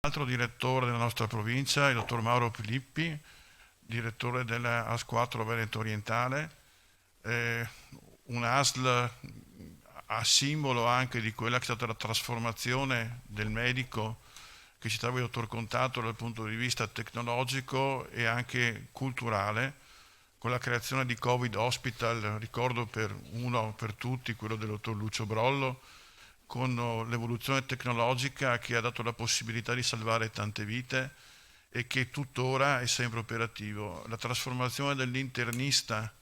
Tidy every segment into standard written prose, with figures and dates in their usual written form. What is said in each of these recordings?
Altro direttore della nostra provincia, il dottor Mauro Filippi, direttore della AS4 Veneto Orientale, eh, un ASL a simbolo anche di quella che è stata la trasformazione del medico che citava il dottor Contatto dal punto di vista tecnologico e anche culturale, con la creazione di Covid Hospital, ricordo per uno per tutti, quello del dottor Lucio Brollo, con l'evoluzione tecnologica che ha dato la possibilità di salvare tante vite e che tuttora è sempre operativo. La trasformazione dell'internista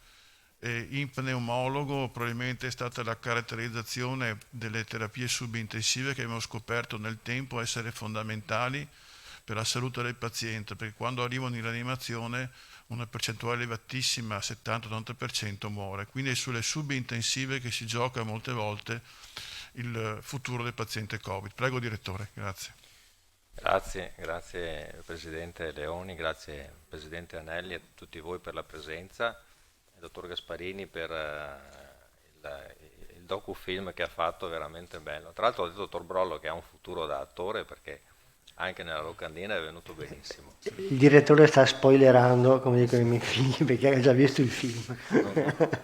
in pneumologo probabilmente è stata la caratterizzazione delle terapie subintensive che abbiamo scoperto nel tempo essere fondamentali per la salute del paziente, perché quando arrivano in rianimazione una percentuale elevatissima, 70-80%, muore. Quindi è sulle subintensive che si gioca molte volte il futuro del paziente Covid. Prego, direttore, grazie. Grazie Presidente Leoni, grazie Presidente Anelli e a tutti voi per la presenza, e dottor Gasparini per il docufilm che ha fatto, è veramente bello. Tra l'altro ho detto dottor Brollo che ha un futuro da attore perché anche nella locandina è venuto benissimo. Il direttore sta spoilerando, come dicono i miei figli, perché ha già visto il film.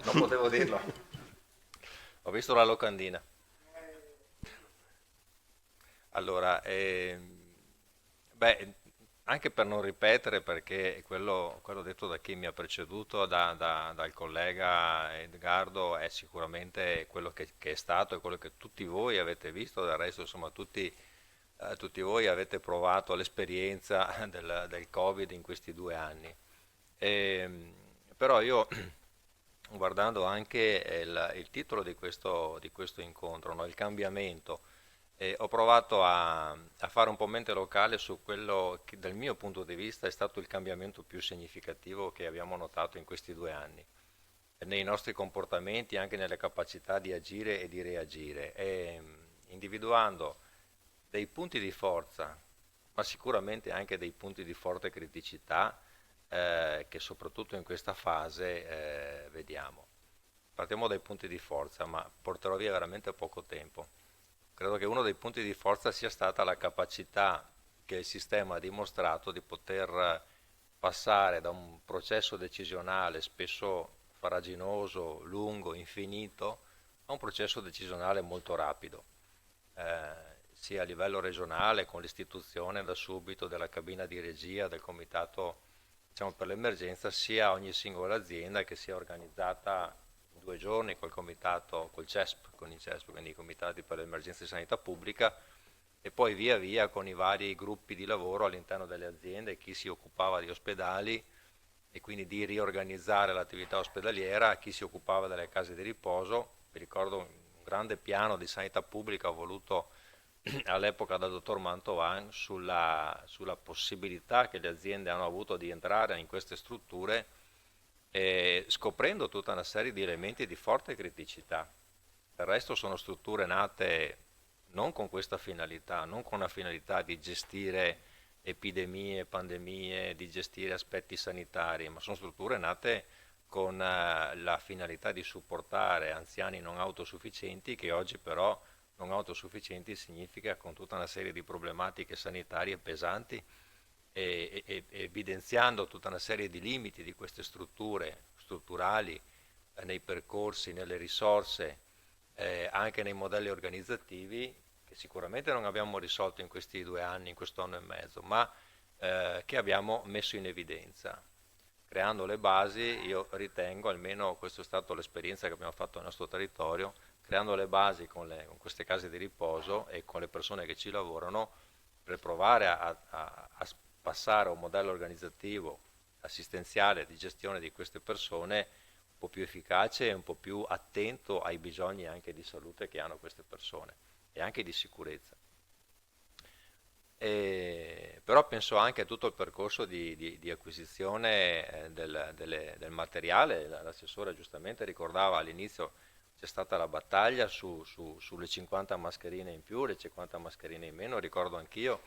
Non potevo dirlo, ho visto la locandina. Allora, beh, anche per non ripetere, perché quello detto da chi mi ha preceduto, dal collega Edgardo, è sicuramente quello che è stato e quello che tutti voi avete visto, del resto, insomma, tutti voi avete provato l'esperienza del Covid in questi 2 anni. Ehm, Però io, guardando anche il titolo di questo incontro, no? Il cambiamento, ho provato a fare un po' mente locale su quello che dal mio punto di vista è stato il cambiamento più significativo che abbiamo notato in questi 2 anni, nei nostri comportamenti, anche nelle capacità di agire e di reagire, individuando dei punti di forza, ma sicuramente anche dei punti di forte criticità, che soprattutto in questa fase vediamo. Partiamo dai punti di forza, ma porterò via veramente poco tempo. Credo che uno dei punti di forza sia stata la capacità che il sistema ha dimostrato di poter passare da un processo decisionale spesso farraginoso, lungo, infinito, a un processo decisionale molto rapido, sia a livello regionale con l'istituzione da subito della cabina di regia, del comitato, diciamo, per l'emergenza, sia a ogni singola azienda che sia organizzata in 2 giorni col comitato, col CESP, con i CESP, quindi i comitati per l'emergenza di sanità pubblica, e poi via via con i vari gruppi di lavoro all'interno delle aziende, chi si occupava di ospedali e quindi di riorganizzare l'attività ospedaliera, chi si occupava delle case di riposo. Vi ricordo un grande piano di sanità pubblica voluto all'epoca dal dottor Mantovan sulla possibilità che le aziende hanno avuto di entrare in queste strutture, scoprendo tutta una serie di elementi di forte criticità. Del resto sono strutture nate non con questa finalità, non con la finalità di gestire epidemie, pandemie, di gestire aspetti sanitari, ma sono strutture nate con la finalità di supportare anziani non autosufficienti, che oggi però non autosufficienti significa con tutta una serie di problematiche sanitarie pesanti, e evidenziando tutta una serie di limiti di queste strutture strutturali, nei percorsi, nelle risorse, anche nei modelli organizzativi, che sicuramente non abbiamo risolto in questi 2 anni, in questo anno e mezzo, ma che abbiamo messo in evidenza. Creando le basi, io ritengo, almeno questa è stata l'esperienza che abbiamo fatto nel nostro territorio, creando le basi con queste case di riposo e con le persone che ci lavorano, per provare a passare a un modello organizzativo, assistenziale, di gestione di queste persone un po' più efficace e un po' più attento ai bisogni anche di salute che hanno queste persone e anche di sicurezza. Però penso anche a tutto il percorso di acquisizione del materiale. L'assessore giustamente ricordava all'inizio c'è stata la battaglia sulle 50 mascherine in più, le 50 mascherine in meno, ricordo anch'io.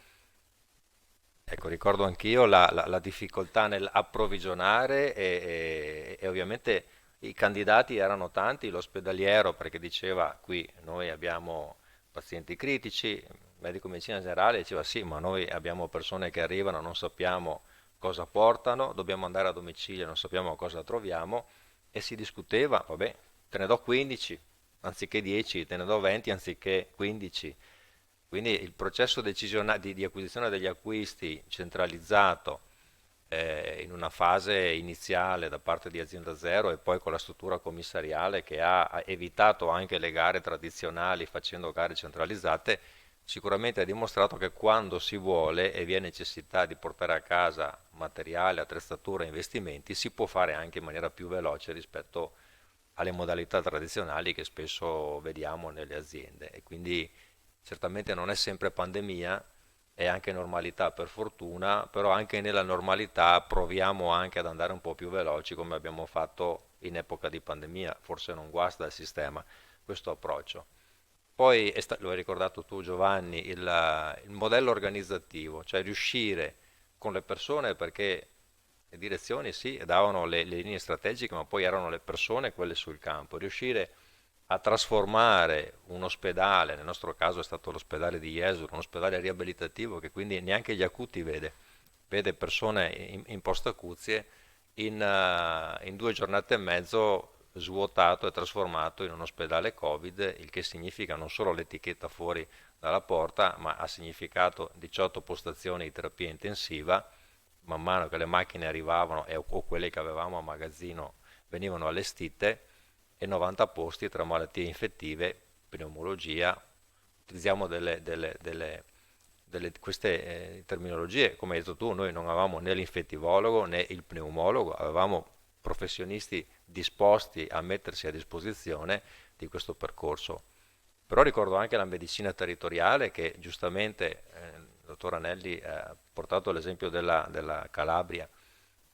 Ecco, ricordo anch'io la difficoltà nell'approvvigionare, e ovviamente i candidati erano tanti, l'ospedaliero perché diceva qui noi abbiamo pazienti critici, medico di medicina generale, diceva sì, ma noi abbiamo persone che arrivano, non sappiamo cosa portano, dobbiamo andare a domicilio, non sappiamo cosa troviamo, e si discuteva, vabbè, te ne do 15 anziché 10, te ne do 20 anziché 15. Quindi il processo di acquisizione degli acquisti centralizzato in una fase iniziale da parte di Azienda Zero e poi con la struttura commissariale che ha evitato anche le gare tradizionali facendo gare centralizzate, sicuramente ha dimostrato che quando si vuole e vi è necessità di portare a casa materiale, attrezzatura, investimenti, si può fare anche in maniera più veloce rispetto alle modalità tradizionali che spesso vediamo nelle aziende. E quindi certamente non è sempre pandemia, è anche normalità per fortuna, però anche nella normalità proviamo anche ad andare un po' più veloci come abbiamo fatto in epoca di pandemia, forse non guasta il sistema questo approccio. Poi lo hai ricordato tu Giovanni, il modello organizzativo, cioè riuscire con le persone, perché le direzioni sì, davano le linee strategiche, ma poi erano le persone quelle sul campo, riuscire a trasformare un ospedale, nel nostro caso è stato l'ospedale di Jesolo, un ospedale riabilitativo che quindi neanche gli acuti vede persone in post-acuzie, in 2 giornate e mezzo svuotato e trasformato in un ospedale Covid, il che significa non solo l'etichetta fuori dalla porta, ma ha significato 18 postazioni di terapia intensiva, man mano che le macchine arrivavano o quelle che avevamo a magazzino venivano allestite, e 90 posti tra malattie infettive, pneumologia. Utilizziamo queste terminologie, come hai detto tu, noi non avevamo né l'infettivologo né il pneumologo, avevamo professionisti disposti a mettersi a disposizione di questo percorso. Però ricordo anche la medicina territoriale che giustamente il dottor Anelli ha portato l'esempio della Calabria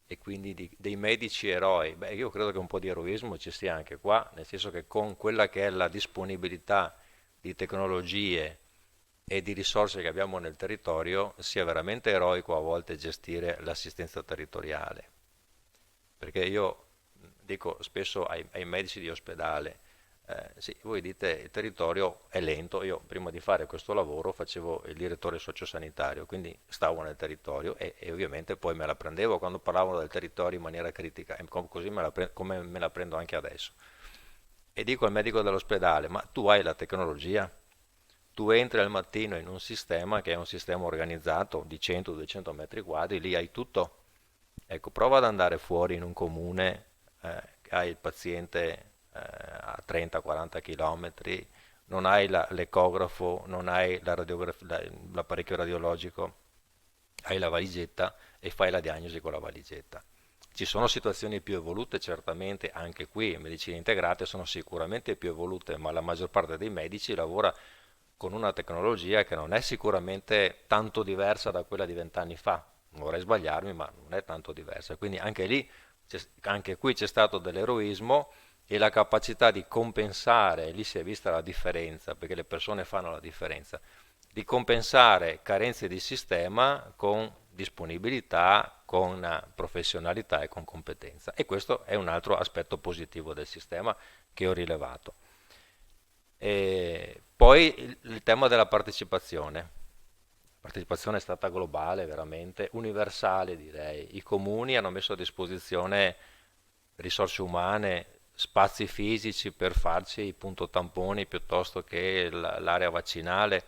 e quindi dei medici eroi. Beh, io credo che un po' di eroismo ci sia anche qua, nel senso che con quella che è la disponibilità di tecnologie e di risorse che abbiamo nel territorio sia veramente eroico a volte gestire l'assistenza territoriale. Perché io dico spesso ai medici di ospedale, sì, voi dite il territorio è lento, io prima di fare questo lavoro facevo il direttore sociosanitario, quindi stavo nel territorio e ovviamente poi me la prendevo quando parlavano del territorio in maniera critica, e così come me la prendo anche adesso. E dico al medico dell'ospedale, ma tu hai la tecnologia? Tu entri al mattino in un sistema che è un sistema organizzato di 100-200 metri quadri, lì hai tutto. Ecco, prova ad andare fuori in un comune, hai il paziente a 30-40 km, non hai l'ecografo, non hai l'apparecchio radiologico, hai la valigetta e fai la diagnosi con la valigetta. Ci sono situazioni più evolute, certamente anche qui, in medicine integrate sono sicuramente più evolute, ma la maggior parte dei medici lavora con una tecnologia che non è sicuramente tanto diversa da quella di 20 anni fa. Non vorrei sbagliarmi, ma non è tanto diversa. Quindi anche lì, anche qui c'è stato dell'eroismo e la capacità di compensare, lì si è vista la differenza, perché le persone fanno la differenza, di compensare carenze di sistema con disponibilità, con professionalità e con competenza. E questo è un altro aspetto positivo del sistema che ho rilevato. E poi il tema della partecipazione. La partecipazione è stata globale, veramente universale, direi. I comuni hanno messo a disposizione risorse umane, spazi fisici per farci i punto tamponi piuttosto che l'area vaccinale,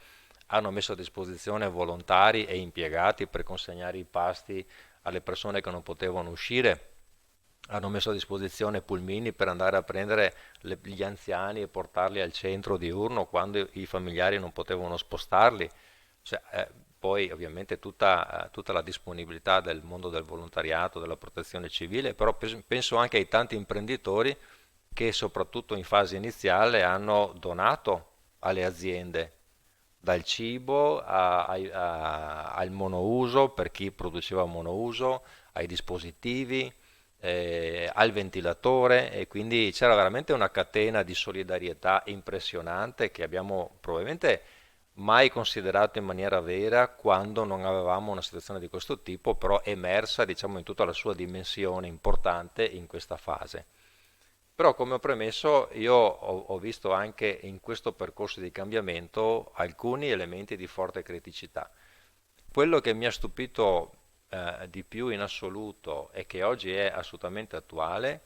hanno messo a disposizione volontari e impiegati per consegnare i pasti alle persone che non potevano uscire, hanno messo a disposizione pulmini per andare a prendere gli anziani e portarli al centro diurno quando i familiari non potevano spostarli. Cioè, poi ovviamente tutta la disponibilità del mondo del volontariato, della protezione civile, però penso anche ai tanti imprenditori che soprattutto in fase iniziale hanno donato alle aziende, dal cibo al monouso per chi produceva monouso, ai dispositivi, al ventilatore, e quindi c'era veramente una catena di solidarietà impressionante che abbiamo probabilmente mai considerato in maniera vera quando non avevamo una situazione di questo tipo, però emersa diciamo in tutta la sua dimensione importante in questa fase. Però come ho premesso, io ho visto anche in questo percorso di cambiamento alcuni elementi di forte criticità. Quello che mi ha stupito di più in assoluto e che oggi è assolutamente attuale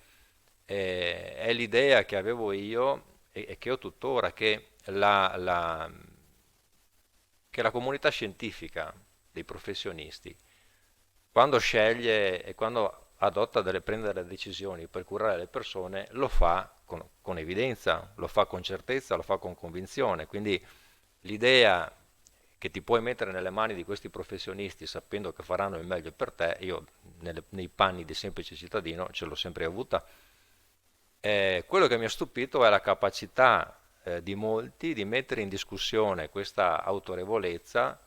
è l'idea che avevo io e che ho tuttora, che la comunità scientifica dei professionisti, quando sceglie e quando prende delle decisioni per curare le persone, lo fa con evidenza, lo fa con certezza, lo fa con convinzione. Quindi l'idea che ti puoi mettere nelle mani di questi professionisti sapendo che faranno il meglio per te, io nei panni di semplice cittadino ce l'ho sempre avuta. Quello che mi ha stupito è la capacità di molti di mettere in discussione questa autorevolezza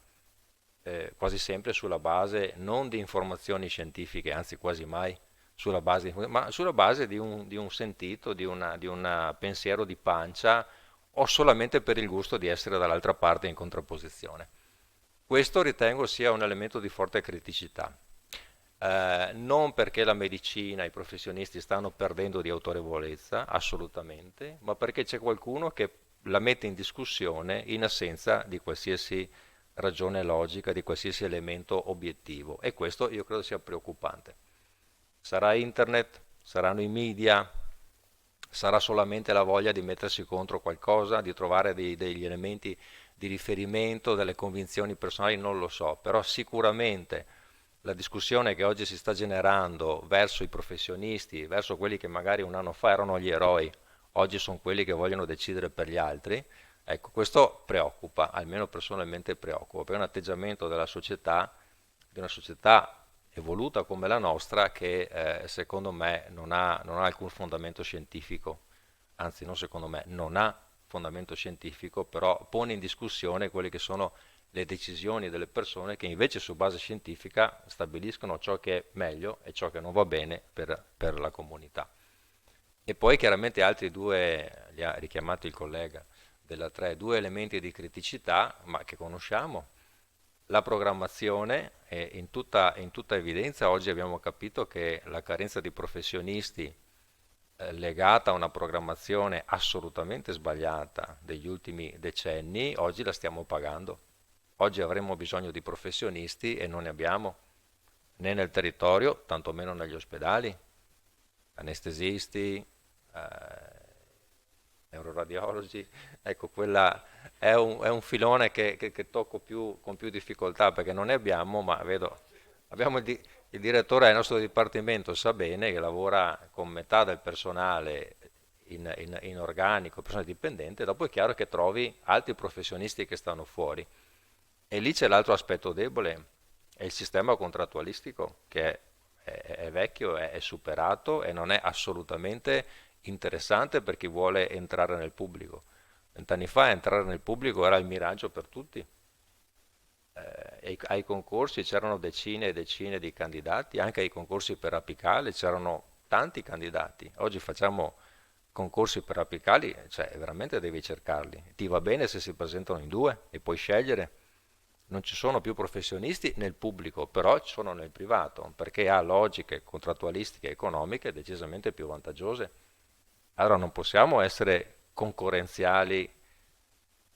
quasi sempre sulla base non di informazioni scientifiche, anzi quasi mai ma sulla base di un sentito, di un pensiero di pancia o solamente per il gusto di essere dall'altra parte in contrapposizione. Questo ritengo sia un elemento di forte criticità. Non perché la medicina, i professionisti stanno perdendo di autorevolezza, assolutamente, ma perché c'è qualcuno che la mette in discussione in assenza di qualsiasi ragione logica, di qualsiasi elemento obiettivo. E questo io credo sia preoccupante. Sarà internet, saranno i media, sarà solamente la voglia di mettersi contro qualcosa, di trovare degli elementi di riferimento, delle convinzioni personali, non lo so, però sicuramente la discussione che oggi si sta generando verso i professionisti, verso quelli che magari un anno fa erano gli eroi, oggi sono quelli che vogliono decidere per gli altri, ecco, questo preoccupa, almeno personalmente preoccupa, perché è un atteggiamento della società, di una società evoluta come la nostra, che secondo me non ha alcun fondamento scientifico, anzi non secondo me, non ha fondamento scientifico, però pone in discussione quelle che sono le decisioni delle persone che invece su base scientifica stabiliscono ciò che è meglio e ciò che non va bene per la comunità. E poi chiaramente altri due, li ha richiamati il collega della 3, due elementi di criticità, ma che conosciamo. La programmazione, in tutta evidenza oggi abbiamo capito che la carenza di professionisti legata a una programmazione assolutamente sbagliata degli ultimi decenni, oggi la stiamo pagando. Oggi avremo bisogno di professionisti e non ne abbiamo né nel territorio, tantomeno negli ospedali, anestesisti, neuroradiologi, ecco, quella è un filone che tocco con più difficoltà perché non ne abbiamo, ma vedo, abbiamo il direttore del nostro dipartimento, sa bene che lavora con metà del personale in organico, personale dipendente, dopo è chiaro che trovi altri professionisti che stanno fuori. E lì c'è l'altro aspetto debole, è il sistema contrattualistico che è vecchio, è superato e non è assolutamente interessante per chi vuole entrare nel pubblico. 20 anni fa entrare nel pubblico era il miraggio per tutti. Ai concorsi c'erano decine e decine di candidati, anche ai concorsi per apicale c'erano tanti candidati. Oggi facciamo concorsi per apicali, cioè veramente devi cercarli. Ti va bene se si presentano in due e puoi scegliere. Non ci sono più professionisti nel pubblico, però ci sono nel privato, perché ha logiche contrattualistiche e economiche decisamente più vantaggiose. Allora non possiamo essere concorrenziali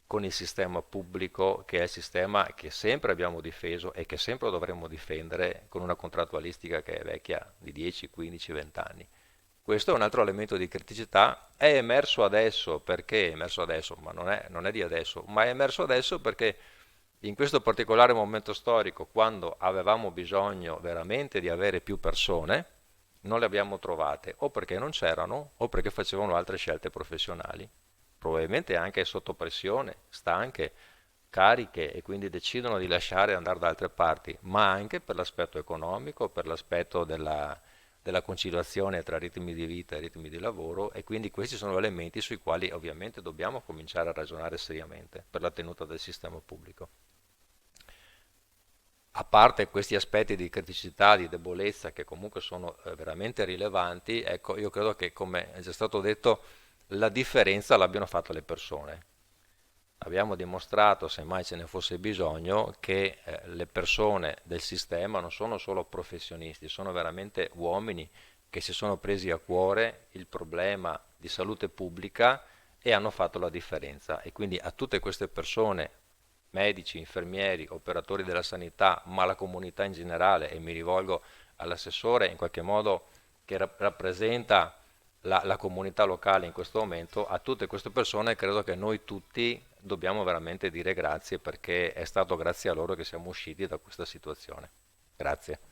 con il sistema pubblico, che è il sistema che sempre abbiamo difeso e che sempre dovremmo difendere con una contrattualistica che è vecchia di 10, 15, 20 anni. Questo è un altro elemento di criticità, è emerso adesso, perché è emerso adesso, ma non è di adesso, ma è emerso adesso perché in questo particolare momento storico, quando avevamo bisogno veramente di avere più persone, non le abbiamo trovate, o perché non c'erano, o perché facevano altre scelte professionali, probabilmente anche sotto pressione, stanche, cariche e quindi decidono di lasciare e andare da altre parti, ma anche per l'aspetto economico, per l'aspetto della conciliazione tra ritmi di vita e ritmi di lavoro, e quindi questi sono elementi sui quali ovviamente dobbiamo cominciare a ragionare seriamente per la tenuta del sistema pubblico. A parte questi aspetti di criticità, di debolezza che comunque sono veramente rilevanti, ecco, io credo che, come è già stato detto, la differenza l'abbiano fatta le persone. Abbiamo dimostrato, se mai ce ne fosse bisogno, che le persone del sistema non sono solo professionisti, sono veramente uomini che si sono presi a cuore il problema di salute pubblica e hanno fatto la differenza. E quindi a tutte queste persone, medici, infermieri, operatori della sanità, ma la comunità in generale, e mi rivolgo all'assessore in qualche modo che rappresenta la comunità locale in questo momento, a tutte queste persone credo che noi tutti dobbiamo veramente dire grazie, perché è stato grazie a loro che siamo usciti da questa situazione. Grazie.